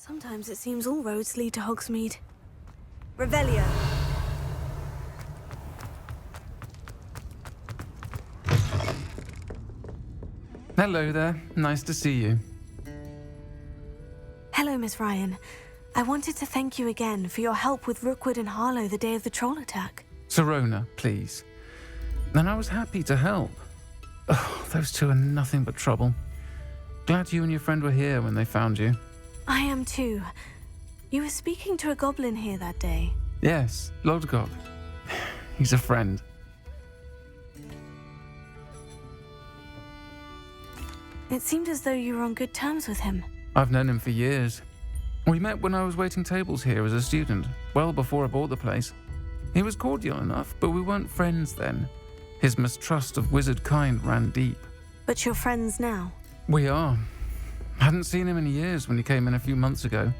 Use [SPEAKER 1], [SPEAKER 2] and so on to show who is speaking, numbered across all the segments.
[SPEAKER 1] Sometimes it seems all roads lead to Hogsmeade. Revelio.
[SPEAKER 2] Hello there. Nice to see you.
[SPEAKER 1] Hello, Miss Ryan. I wanted to thank you again for your help with Rookwood and Harlow the day of the troll attack.
[SPEAKER 2] Sirona, please. And I was happy to help. Oh, those two are nothing but trouble. Glad you and your friend were here when they found you.
[SPEAKER 1] I am too. You were speaking to a goblin here that day.
[SPEAKER 2] Yes, Lodgok. He's a friend.
[SPEAKER 1] It seemed as though you were on good terms with him.
[SPEAKER 2] I've known him for years. We met when I was waiting tables here as a student, well before I bought the place. He was cordial enough, but we weren't friends then. His mistrust of wizard kind ran deep.
[SPEAKER 1] But you're friends now?
[SPEAKER 2] We are. Hadn't seen him in years when he came in a few months ago.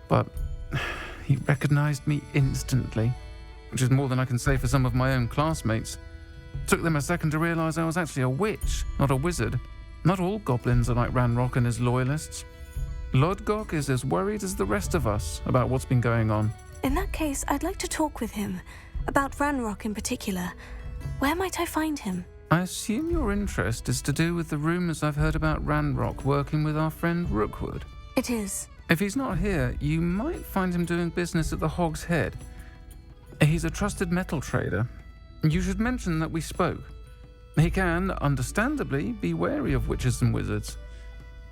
[SPEAKER 2] But he recognized me instantly, which is more than I can say for some of my own classmates. Took them a second to realize I was actually a witch, not a wizard. Not all goblins are like Ranrock and his loyalists. Lodgok is as worried as the rest of us about what's been going on.
[SPEAKER 1] In that case, I'd like to talk with him. About Ranrock in particular. Where might I find him?
[SPEAKER 2] I assume your interest is to do with the rumors I've heard about Ranrock working with our friend Rookwood.
[SPEAKER 1] It is.
[SPEAKER 2] If he's not here, you might find him doing business at the Hog's Head. He's a trusted metal trader. You should mention that we spoke. He can, understandably, be wary of witches and wizards,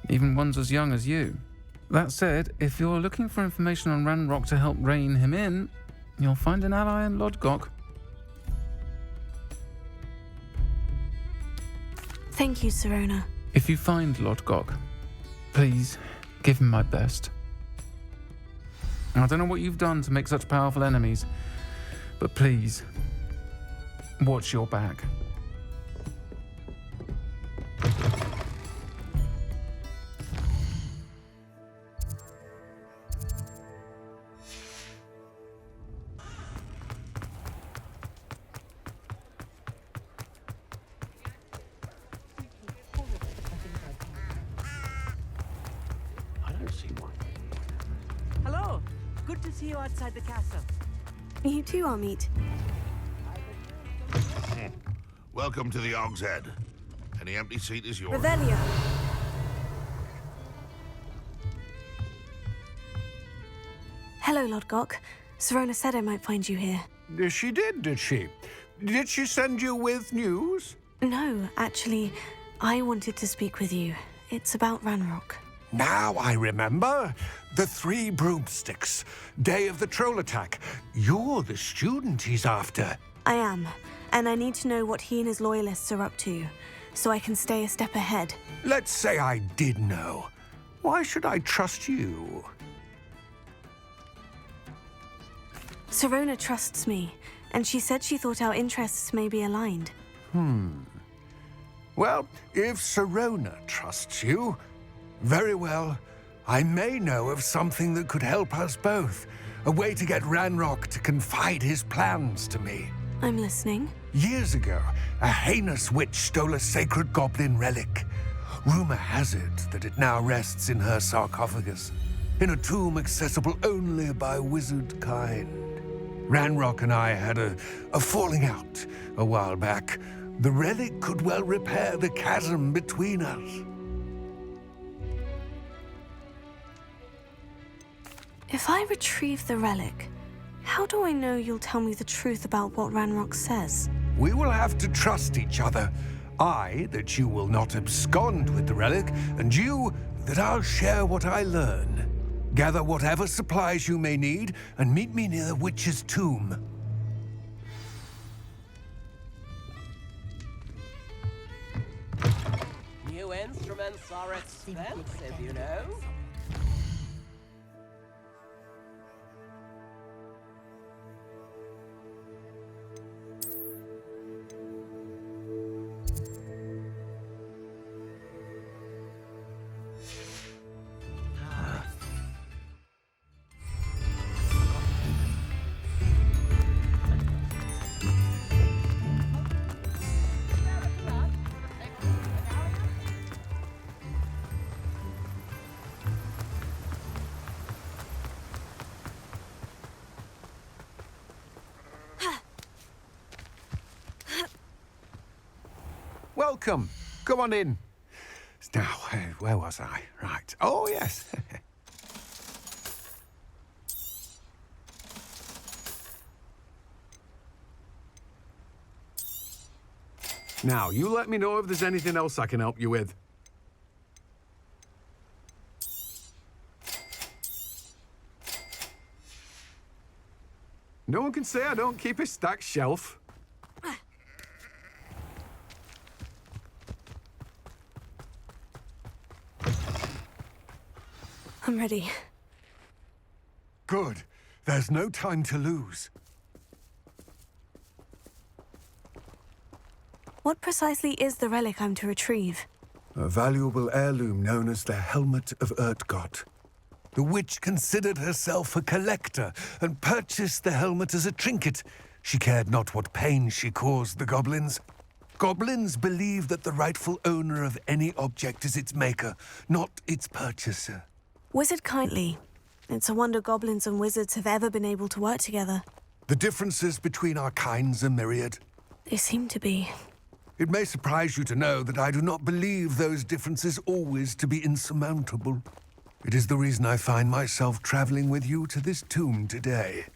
[SPEAKER 2] even ones as young as you. That said, if you're looking for information on Ranrock to help rein him in, you'll find an ally in Lodgok.
[SPEAKER 1] Thank you, Sirona.
[SPEAKER 2] If you find Lodgok, please give him my best. I don't know what you've done to make such powerful enemies, but please, watch your back.
[SPEAKER 3] Hello. Good to see you outside the castle.
[SPEAKER 1] You too, Amit.
[SPEAKER 4] Welcome to the Hog's Head. Any empty seat is yours.
[SPEAKER 1] Revelio. Hello, Lodgok. Sirona said I might find you here.
[SPEAKER 5] She did she? Did she send you with news?
[SPEAKER 1] No, actually, I wanted to speak with you. It's about Ranrock.
[SPEAKER 5] Now I remember. The 3 broomsticks. Day of the troll attack. You're the student he's after.
[SPEAKER 1] I am, and I need to know what he and his loyalists are up to, so I can stay a step ahead.
[SPEAKER 5] Let's say I did know. Why should I trust you?
[SPEAKER 1] Sirona trusts me, and she said she thought our interests may be aligned.
[SPEAKER 5] Well, if Sirona trusts you, very well. I may know of something that could help us both. A way to get Ranrock to confide his plans to me.
[SPEAKER 1] I'm listening.
[SPEAKER 5] Years ago, a heinous witch stole a sacred goblin relic. Rumor has it that it now rests in her sarcophagus, in a tomb accessible only by wizard kind. Ranrock and I had a falling out a while back. The relic could well repair the chasm between us.
[SPEAKER 1] If I retrieve the relic, how do I know you'll tell me the truth about what Ranrock says?
[SPEAKER 5] We will have to trust each other. I, that you will not abscond with the relic, and you, that I'll share what I learn. Gather whatever supplies you may need, and meet me near the witch's tomb.
[SPEAKER 3] New instruments are expensive, you know.
[SPEAKER 5] Welcome. Come on in. Now, where was I? Right. Oh, yes. Now, you let me know if there's anything else I can help you with. No one can say I don't keep a stacked shelf.
[SPEAKER 1] I'm ready.
[SPEAKER 5] Good. There's no time to lose.
[SPEAKER 1] What precisely is the relic I'm to retrieve?
[SPEAKER 5] A valuable heirloom known as the Helmet of Urtkot. The witch considered herself a collector and purchased the helmet as a trinket. She cared not what pain she caused the goblins. Goblins believe that the rightful owner of any object is its maker, not its purchaser.
[SPEAKER 1] Wizard kindly. It's a wonder goblins and wizards have ever been able to work together.
[SPEAKER 5] The differences between our kinds are myriad.
[SPEAKER 1] They seem to be.
[SPEAKER 5] It may surprise you to know that I do not believe those differences always to be insurmountable. It is the reason I find myself traveling with you to this tomb today.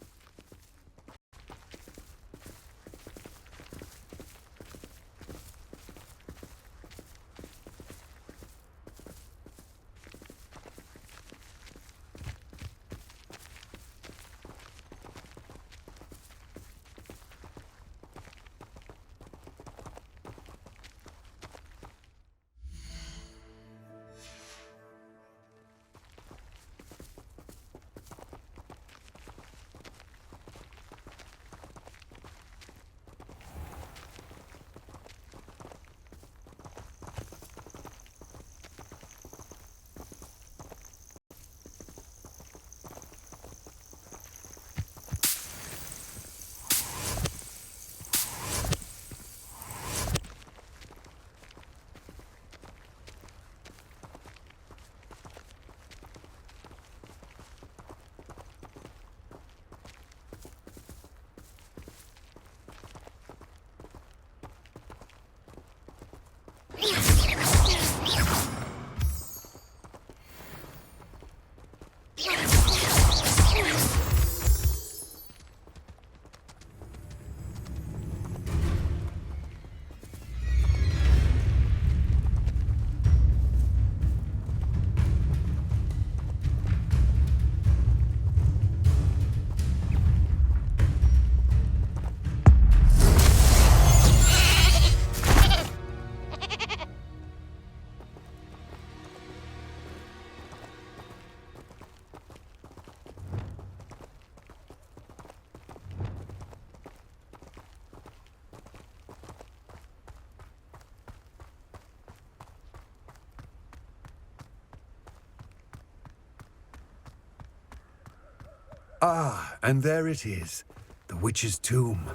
[SPEAKER 5] Ah, and there it is. The witch's tomb.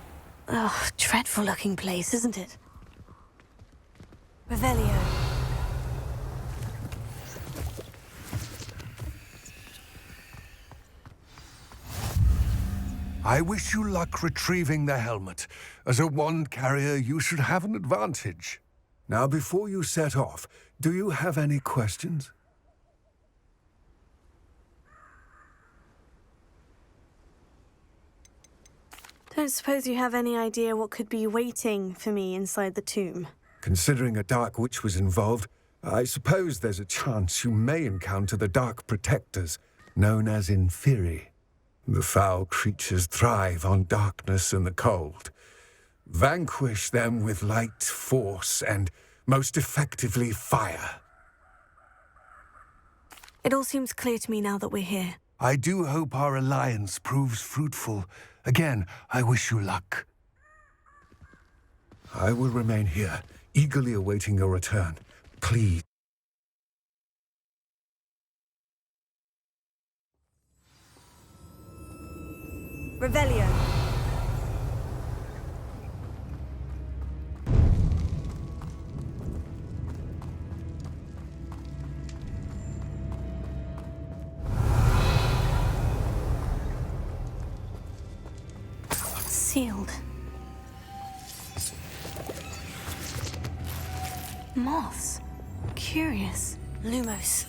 [SPEAKER 1] Oh, dreadful looking place, isn't it? Revelio.
[SPEAKER 5] I wish you luck retrieving the helmet. As a wand carrier, you should have an advantage. Now, before you set off, do you have any questions?
[SPEAKER 1] Don't suppose you have any idea what could be waiting for me inside the tomb?
[SPEAKER 5] Considering a dark witch was involved, I suppose there's a chance you may encounter the Dark Protectors, known as Inferi. The foul creatures thrive on darkness and the cold. Vanquish them with light, force, and most effectively fire.
[SPEAKER 1] It all seems clear to me now that we're here.
[SPEAKER 5] I do hope our alliance proves fruitful. Again, I wish you luck. I will remain here, eagerly awaiting your return. Please.
[SPEAKER 1] Revelio. Sealed. Moths. Curious. Lumos.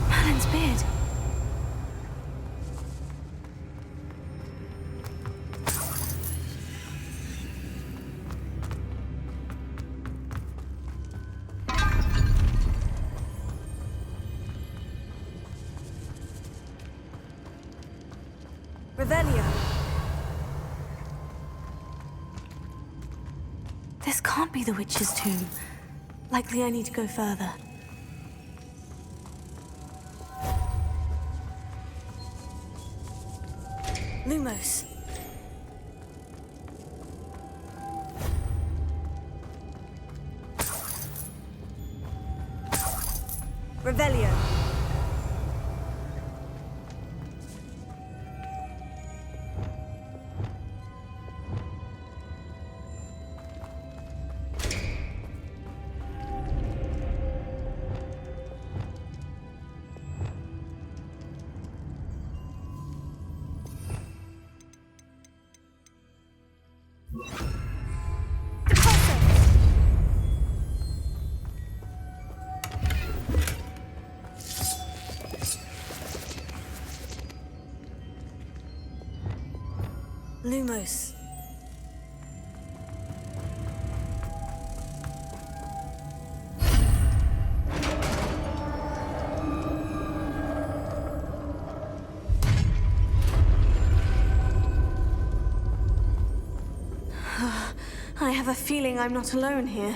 [SPEAKER 1] Merlin's beard. Revelio. This can't be the witch's tomb. Likely I need to go further. Lumos. Revelio. Lumos. I have a feeling I'm not alone here.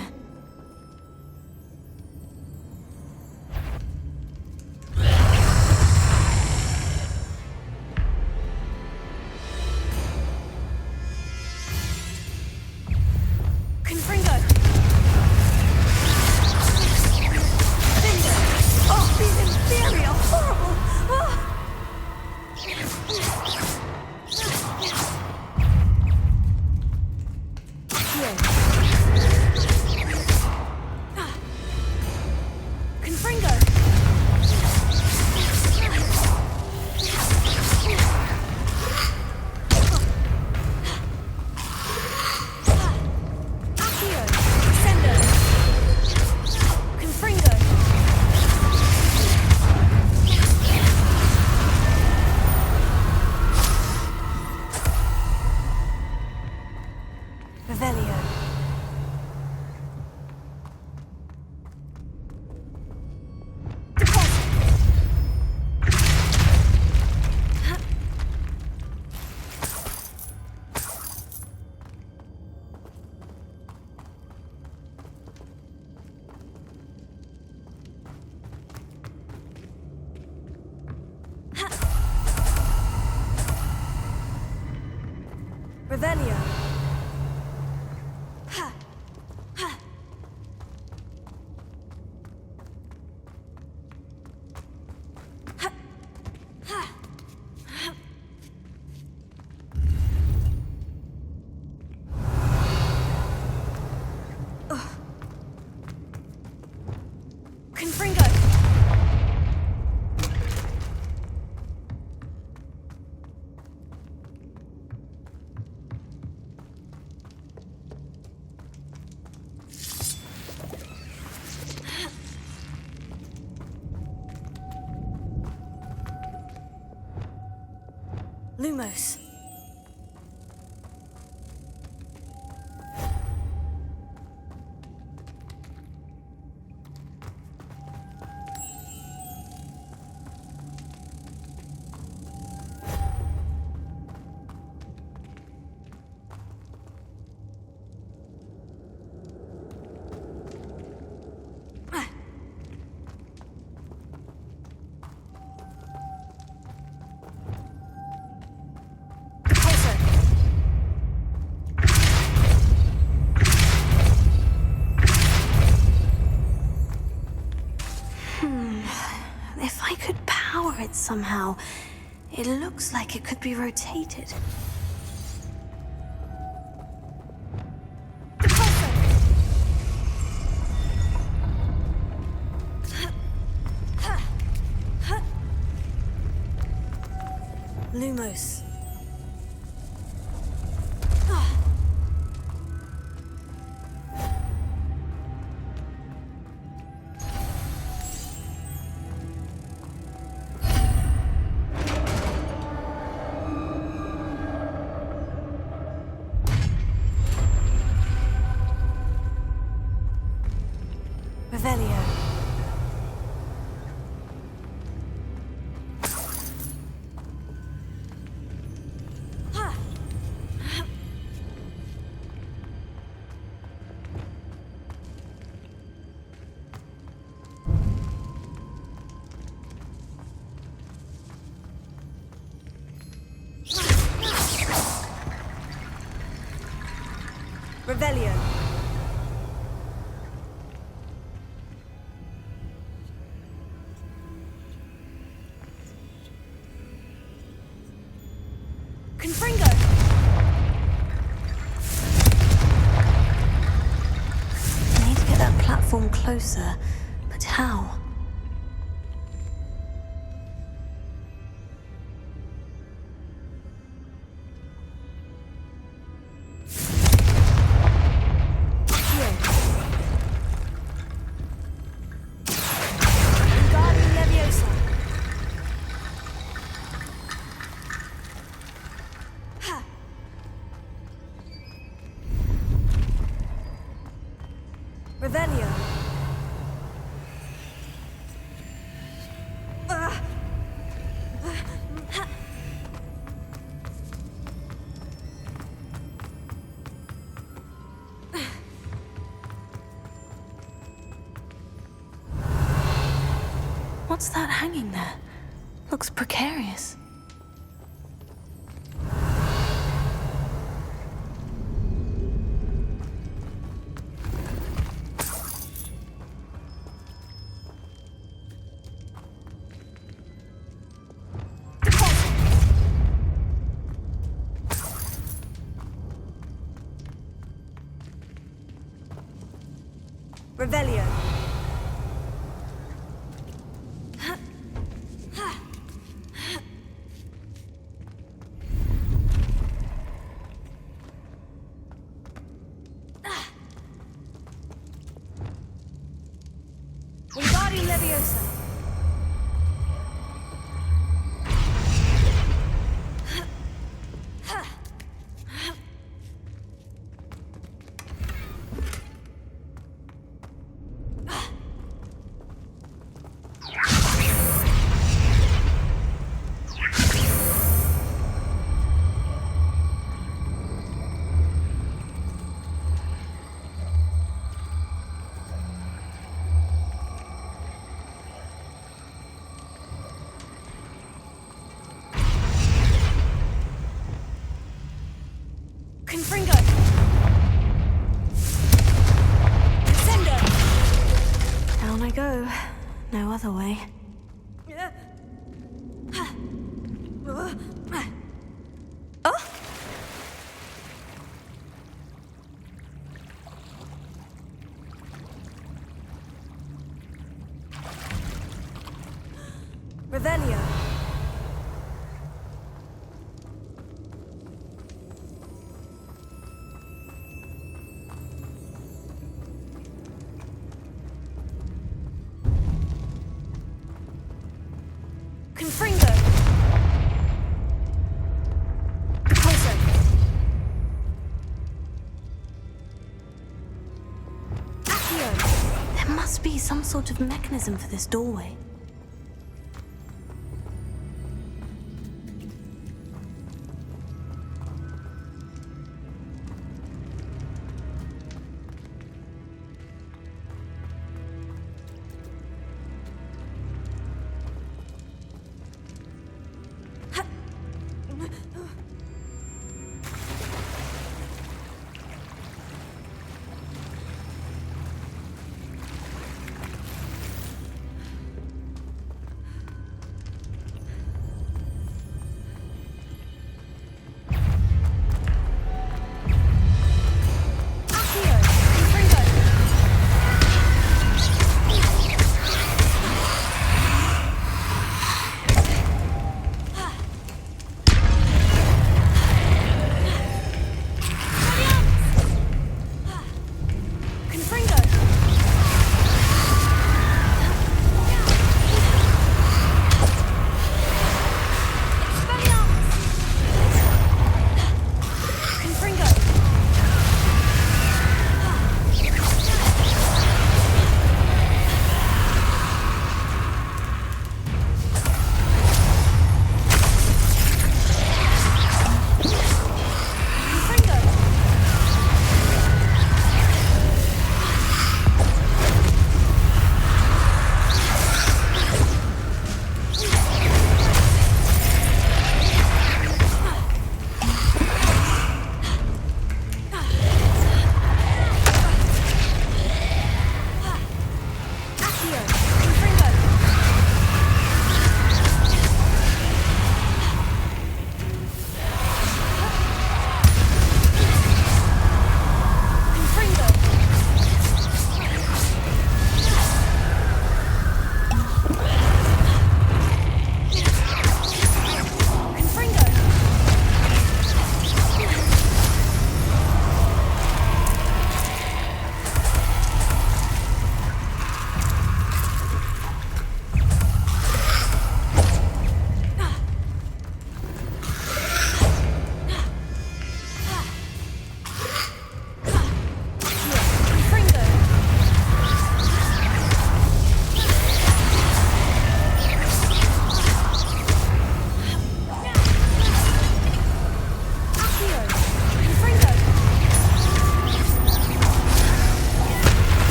[SPEAKER 1] Revelio. Ha. Ha. Ha. Ha. Ha. Confringo. Lumos. If I could power it somehow, it looks like it could be rotated. Lumos. Revelio. Revelio. Confringo. I need to get that platform closer, but how? Revelio. What's that hanging there? Looks precarious. Revelio. Wingardium Leviosa. Confringo. Sendo. Down I go. No other way. Oh? Revelio. Confringo. Repulso. Accio. There must be some sort of mechanism for this doorway.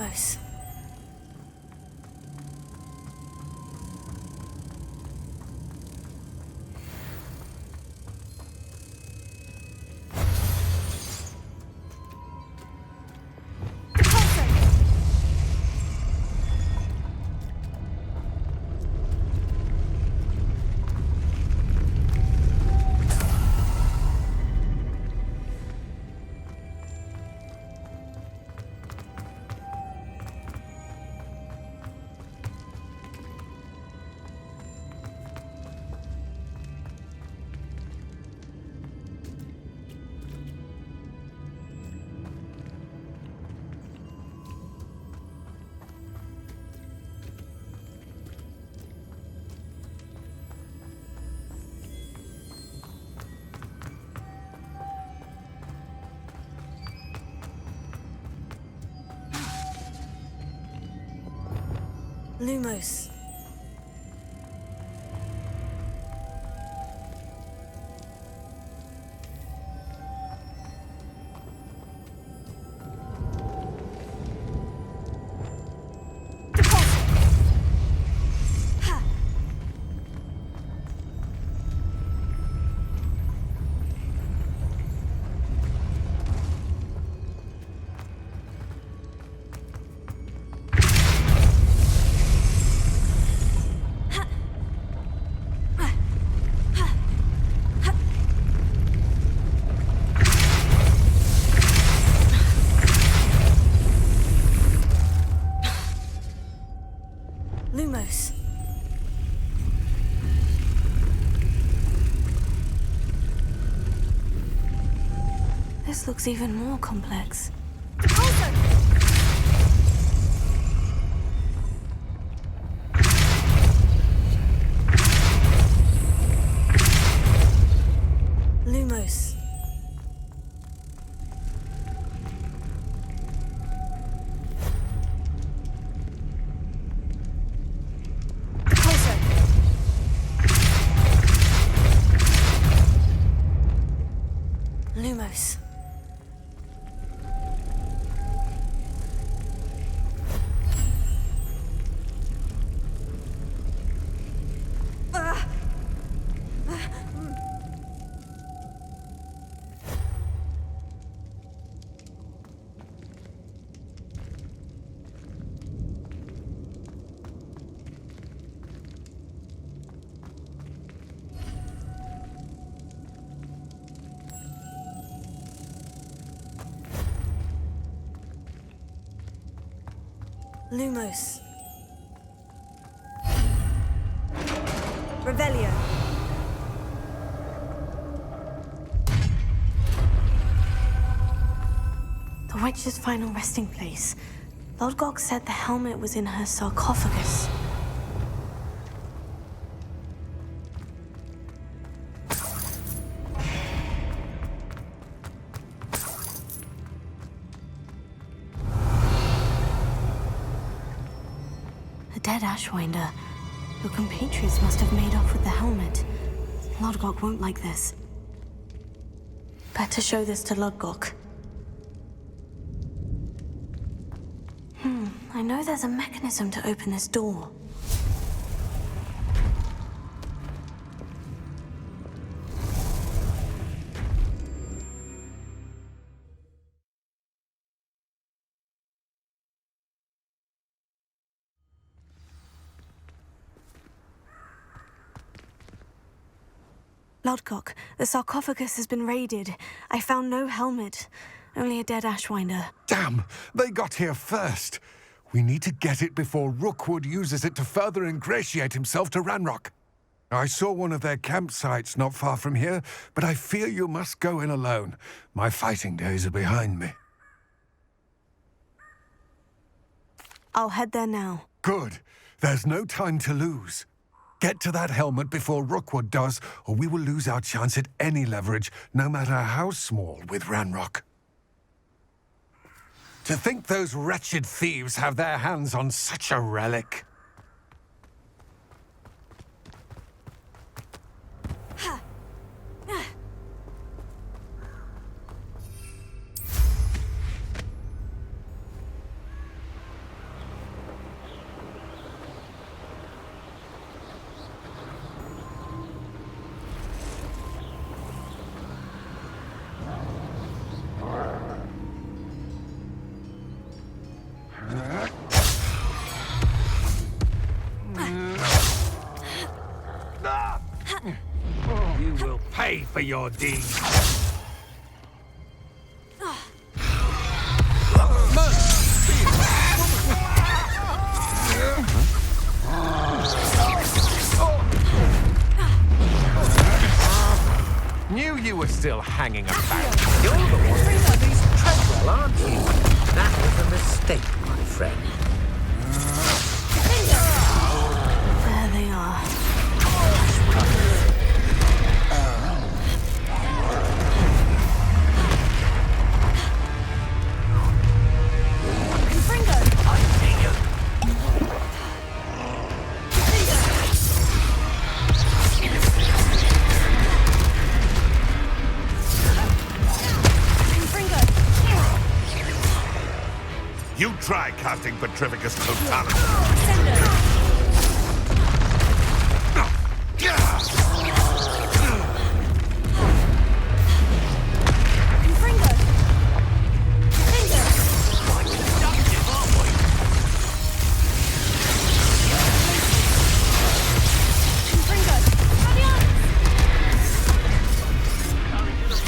[SPEAKER 1] Lumos. Lumos. Lumos. This looks even more complex. Lumos. Lumos. Lumos. Revelio. The witch's final resting place. Lodgok said the helmet was in her sarcophagus. Dead Ashwinder. Your compatriots must have made off with the helmet. Lodgok won't like this. Better show this to Lodgok. I know there's a mechanism to open this door. Lodgok, the sarcophagus has been raided. I found no helmet, only a dead Ashwinder.
[SPEAKER 5] Damn! They got here first. We need to get it before Rookwood uses it to further ingratiate himself to Ranrock. I saw one of their campsites not far from here, but I fear you must go in alone. My fighting days are behind me.
[SPEAKER 1] I'll head there now.
[SPEAKER 5] Good. There's no time to lose. Get to that helmet before Rookwood does, or we will lose our chance at any leverage, no matter how small, with Ranrock. To think those wretched thieves have their hands on such a relic. You will pay for your deeds.
[SPEAKER 6] Knew you were still hanging about. You're the one with these Treadwell, aren't you? That was a mistake, my friend.
[SPEAKER 1] There they are.
[SPEAKER 4] You try casting Petrificus Totalus.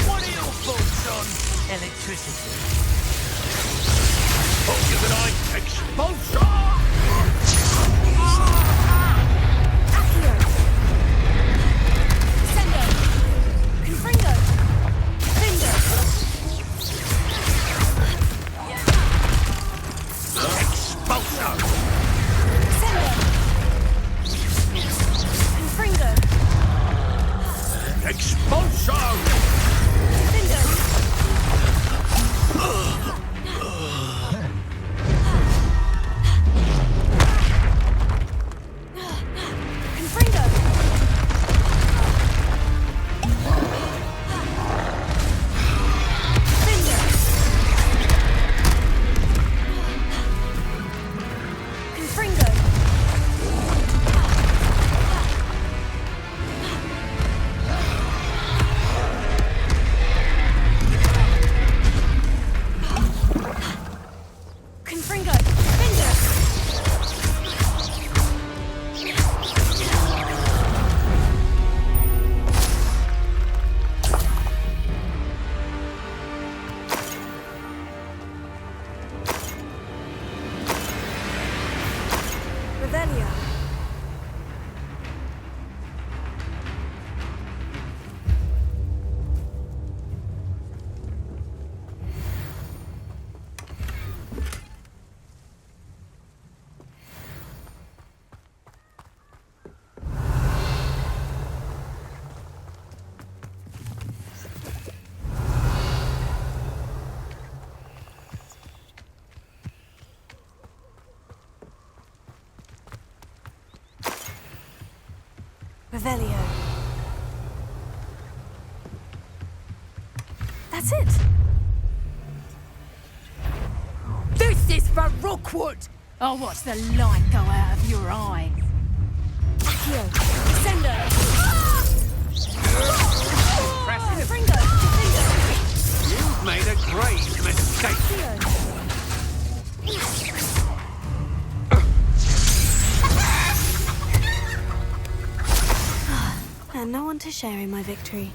[SPEAKER 3] What are your thoughts on electricity?
[SPEAKER 1] Revelio. That's it.
[SPEAKER 7] This is for Rookwood! I'll watch the light go out of your eyes.
[SPEAKER 1] Accio. Descendo.
[SPEAKER 6] Impressive.
[SPEAKER 1] Fringo. Defendo.
[SPEAKER 6] You've made a grave mistake.
[SPEAKER 1] And no one to share in my victory.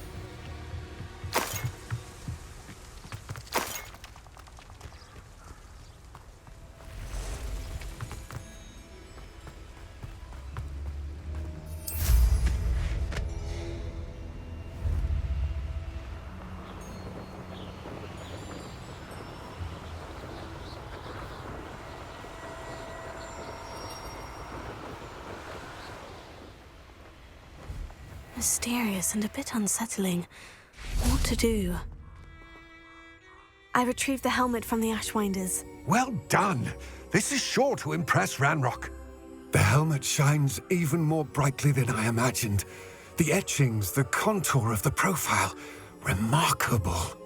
[SPEAKER 1] Mysterious and a bit unsettling. What to do? I retrieved the helmet from the Ashwinders.
[SPEAKER 5] Well done. This is sure to impress Ranrock. The helmet shines even more brightly than I imagined. The etchings, the contour of the profile. Remarkable.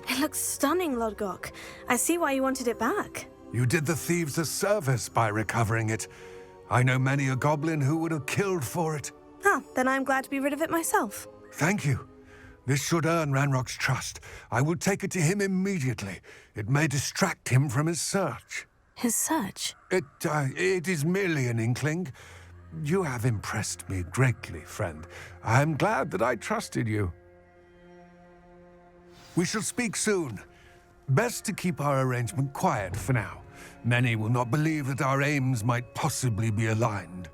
[SPEAKER 1] It looks stunning, Lodgok. I see why you wanted it back.
[SPEAKER 5] You did the thieves a service by recovering it. I know many a goblin who would have killed for it.
[SPEAKER 1] Ah, then I'm glad to be rid of it myself.
[SPEAKER 5] Thank you. This should earn Ranrock's trust. I will take it to him immediately. It may distract him from his search.
[SPEAKER 1] His search?
[SPEAKER 5] It is merely an inkling. You have impressed me greatly, friend. I'm glad that I trusted you. We shall speak soon. Best to keep our arrangement quiet for now. Many will not believe that our aims might possibly be aligned.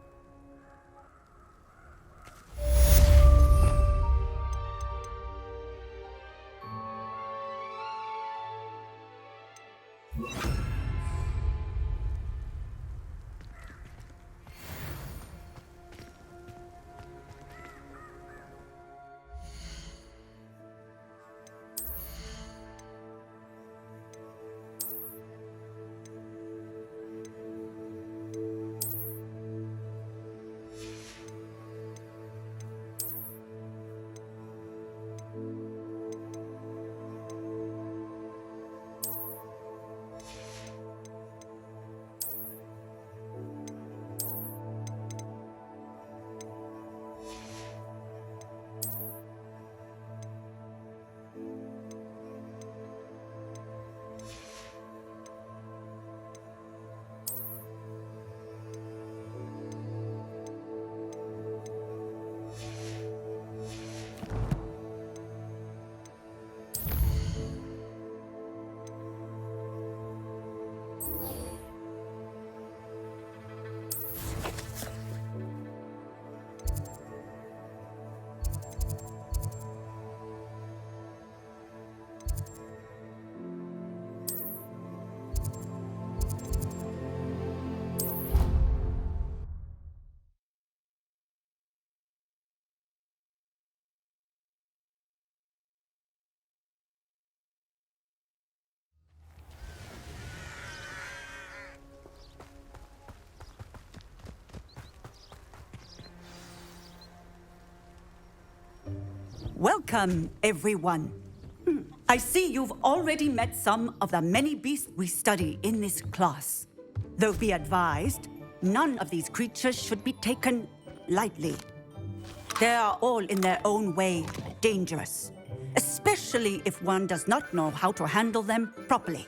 [SPEAKER 8] Welcome, everyone. I see you've already met some of the many beasts we study in this class. Though be advised, none of these creatures should be taken lightly. They are all in their own way dangerous, especially if one does not know how to handle them properly.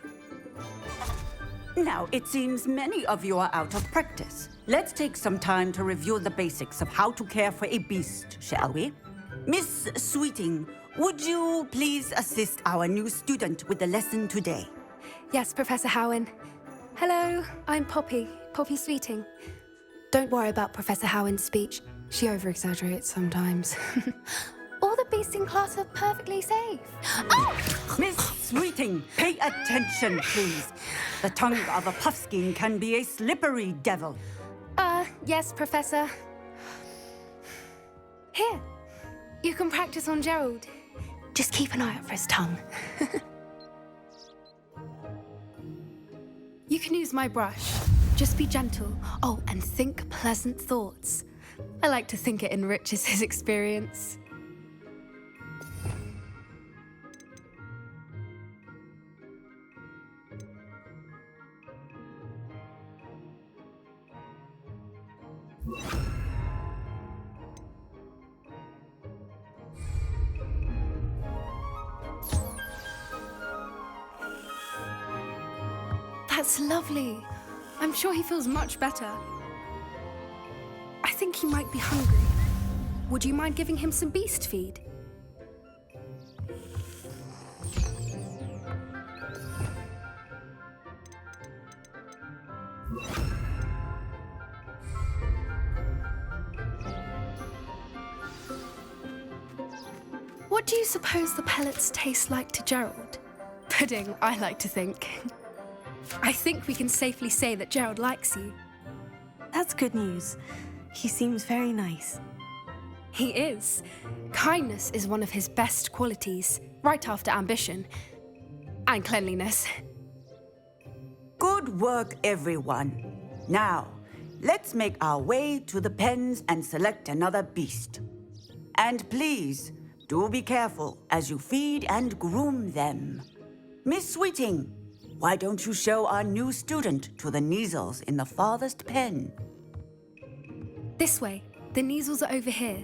[SPEAKER 8] Now, it seems many of you are out of practice. Let's take some time to review the basics of how to care for a beast, shall we? Miss Sweeting, would you please assist our new student with the lesson today?
[SPEAKER 9] Yes, Professor Howen. Hello, I'm Poppy Sweeting. Don't worry about Professor Howen's speech. She over-exaggerates sometimes. All the beasts in class are perfectly safe. Oh!
[SPEAKER 8] Miss Sweeting, pay attention, please. The tongue of a puffskein can be a slippery devil.
[SPEAKER 9] Yes, Professor. Here, you can practice on Gerald. Just keep an eye out for his tongue. You can use my brush. Just be gentle. Oh, and think pleasant thoughts. I like to think it enriches his experience. That's lovely. I'm sure he feels much better. I think he might be hungry. Would you mind giving him some beast feed? What do you suppose the pellets taste like to Gerald? Pudding, I like to think. I think we can safely say that Gerald likes you.
[SPEAKER 1] That's good news. He seems very nice.
[SPEAKER 9] He is. Kindness is one of his best qualities, right after ambition. And cleanliness.
[SPEAKER 8] Good work, everyone. Now, let's make our way to the pens and select another beast. And please, do be careful as you feed and groom them. Miss Sweeting, why don't you show our new student to the Neasels in the farthest pen?
[SPEAKER 9] This way. The Neasels are over here.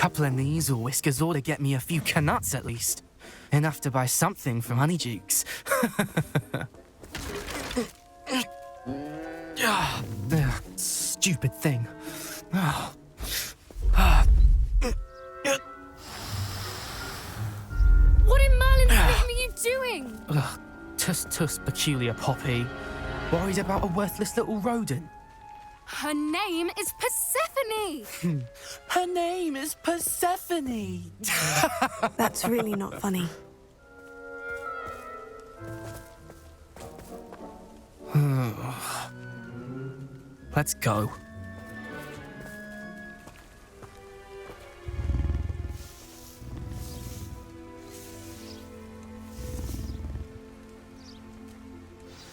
[SPEAKER 10] couple of Neasel whiskers ought to get me a few canuts at least. Enough to buy something from Honeydukes. Stupid thing.
[SPEAKER 9] What in Merlin's name are you doing?
[SPEAKER 10] Tuss, peculiar Poppy. Worried about a worthless little rodent.
[SPEAKER 9] Her name is Persephone!
[SPEAKER 10] Her name is Persephone!
[SPEAKER 1] That's really not funny.
[SPEAKER 10] Let's go.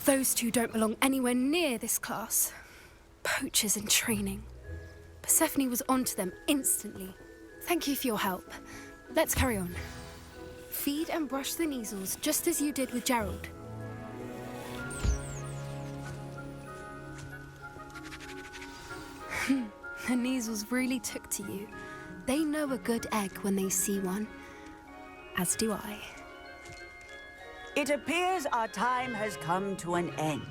[SPEAKER 9] Those two don't belong anywhere near this class. Poachers in training. Persephone was onto them instantly. Thank you for your help. Let's carry on. Feed and brush the Neasels just as you did with Gerald. The Neasels really took to you. They know a good egg when they see one. As do I.
[SPEAKER 8] It appears our time has come to an end.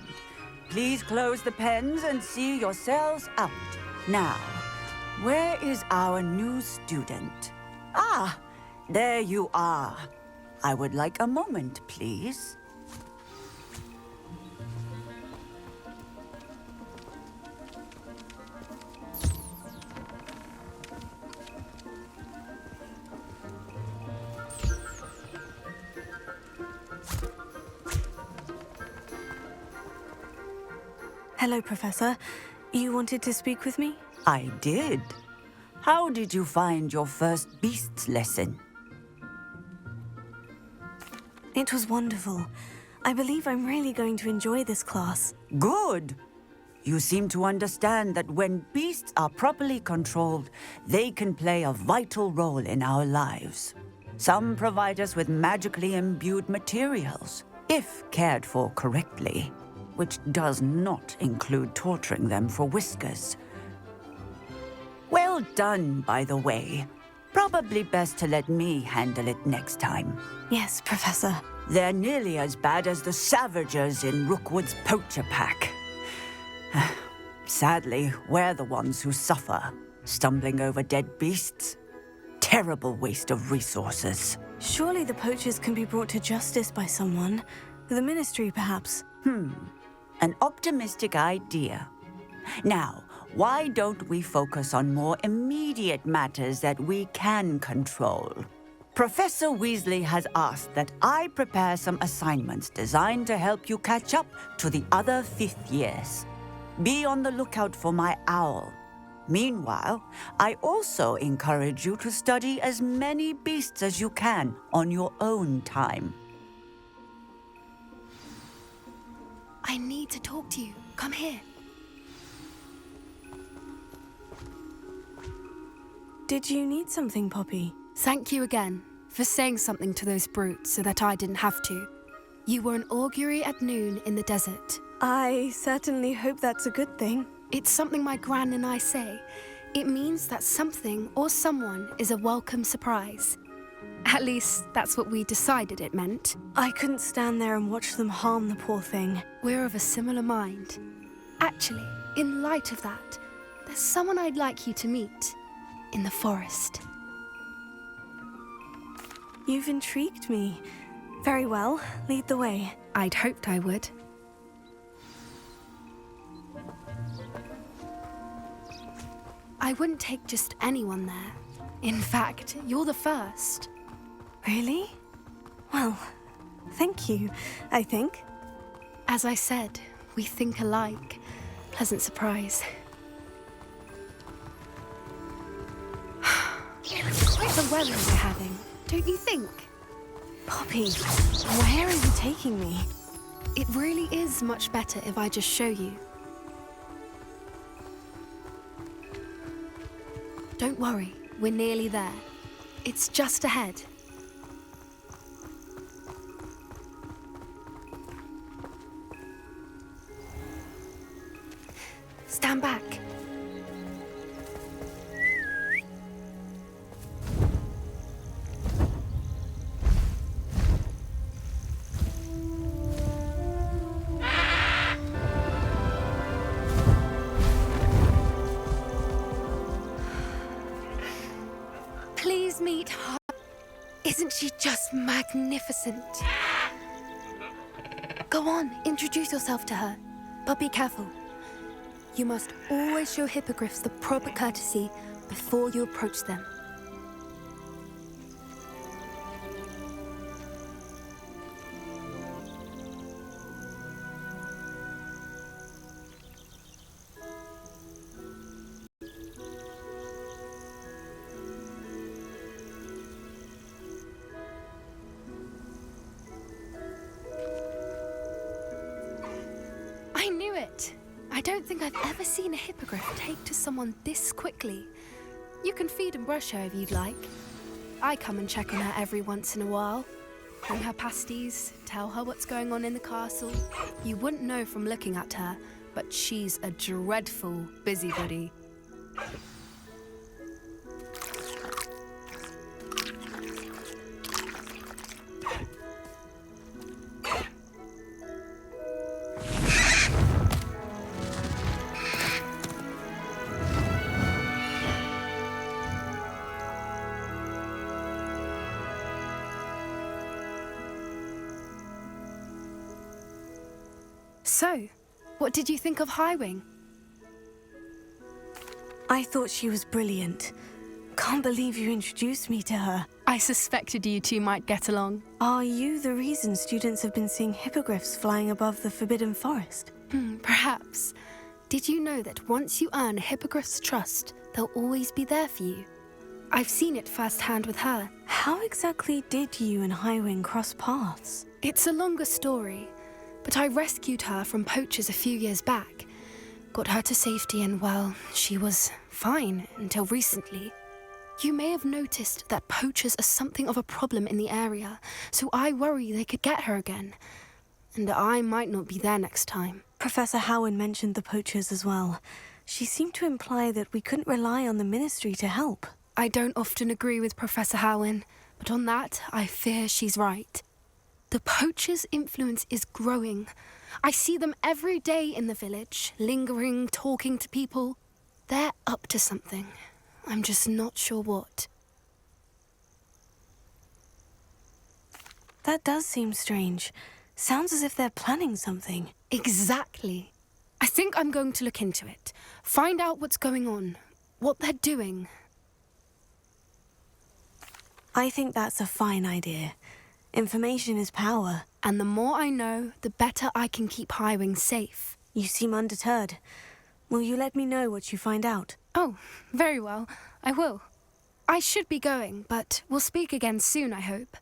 [SPEAKER 8] Please close the pens and see yourselves out. Now, where is our new student? Ah, there you are. I would like a moment, please.
[SPEAKER 1] Hello, Professor. You wanted to speak with me?
[SPEAKER 8] I did. How did you find your first beasts lesson?
[SPEAKER 1] It was wonderful. I believe I'm really going to enjoy this class.
[SPEAKER 8] Good. You seem to understand that when beasts are properly controlled, they can play a vital role in our lives. Some provide us with magically imbued materials, if cared for correctly, which does not include torturing them for whiskers. Well done, by the way. Probably best to let me handle it next time.
[SPEAKER 1] Yes, Professor.
[SPEAKER 8] They're nearly as bad as the Savagers in Rookwood's poacher pack. Sadly, we're the ones who suffer, stumbling over dead beasts. Terrible waste of resources.
[SPEAKER 1] Surely the poachers can be brought to justice by someone. The Ministry, perhaps.
[SPEAKER 8] An optimistic idea. Now, why don't we focus on more immediate matters that we can control? Professor Weasley has asked that I prepare some assignments designed to help you catch up to the other fifth years. Be on the lookout for my owl. Meanwhile, I also encourage you to study as many beasts as you can on your own time.
[SPEAKER 9] I need to talk to you. Come here.
[SPEAKER 1] Did you need something, Poppy?
[SPEAKER 9] Thank you again for saying something to those brutes so that I didn't have to. You were an augury at noon in the desert.
[SPEAKER 1] I certainly hope that's a good thing.
[SPEAKER 9] It's something my gran and I say. It means that something or someone is a welcome surprise. At least, that's what we decided it meant.
[SPEAKER 1] I couldn't stand there and watch them harm the poor thing.
[SPEAKER 9] We're of a similar mind. Actually, in light of that, there's someone I'd like you to meet. In the forest.
[SPEAKER 1] You've intrigued me. Very well, lead the way.
[SPEAKER 9] I'd hoped I would. I wouldn't take just anyone there. In fact, you're the first.
[SPEAKER 1] Really? Well, thank you, I think.
[SPEAKER 9] As I said, we think alike. Pleasant surprise. Quite the weather we're having, don't you think?
[SPEAKER 1] Poppy, where are you taking me?
[SPEAKER 9] It really is much better if I just show you. Don't worry, we're nearly there. It's just ahead. Stand back. Please meet her. Isn't she just magnificent? Go on, introduce yourself to her. But be careful. You must always show hippogriffs the proper courtesy before you approach them. I knew it! I don't think I've ever seen a hippogriff take to someone this quickly. You can feed and brush her if you'd like. I come and check on her every once in a while. Bring her pasties, tell her what's going on in the castle. You wouldn't know from looking at her, but she's a dreadful busybody. So, what did you think of Highwing?
[SPEAKER 1] I thought she was brilliant. Can't believe you introduced me to her.
[SPEAKER 9] I suspected you two might get along.
[SPEAKER 1] Are you the reason students have been seeing hippogriffs flying above the Forbidden Forest?
[SPEAKER 9] Perhaps. Did you know that once you earn a hippogriff's trust, they'll always be there for you? I've seen it firsthand with her.
[SPEAKER 1] How exactly did you and Highwing cross paths?
[SPEAKER 9] It's a longer story, but I rescued her from poachers a few years back. Got her to safety and, well, she was fine until recently. You may have noticed that poachers are something of a problem in the area, so I worry they could get her again. And I might not be there next time.
[SPEAKER 1] Professor Howen mentioned the poachers as well. She seemed to imply that we couldn't rely on the Ministry to help.
[SPEAKER 9] I don't often agree with Professor Howen, but on that, I fear she's right. The poachers' influence is growing. I see them every day in the village, lingering, talking to people. They're up to something. I'm just not sure what.
[SPEAKER 1] That does seem strange. Sounds as if they're planning something.
[SPEAKER 9] Exactly. I think I'm going to look into it. Find out what's going on, what they're doing.
[SPEAKER 1] I think that's a fine idea. Information is power.
[SPEAKER 9] And the more I know, the better I can keep Highwing safe.
[SPEAKER 1] You seem undeterred. Will you let me know what you find out?
[SPEAKER 9] Oh, very well. I will. I should be going, but we'll speak again soon, I hope.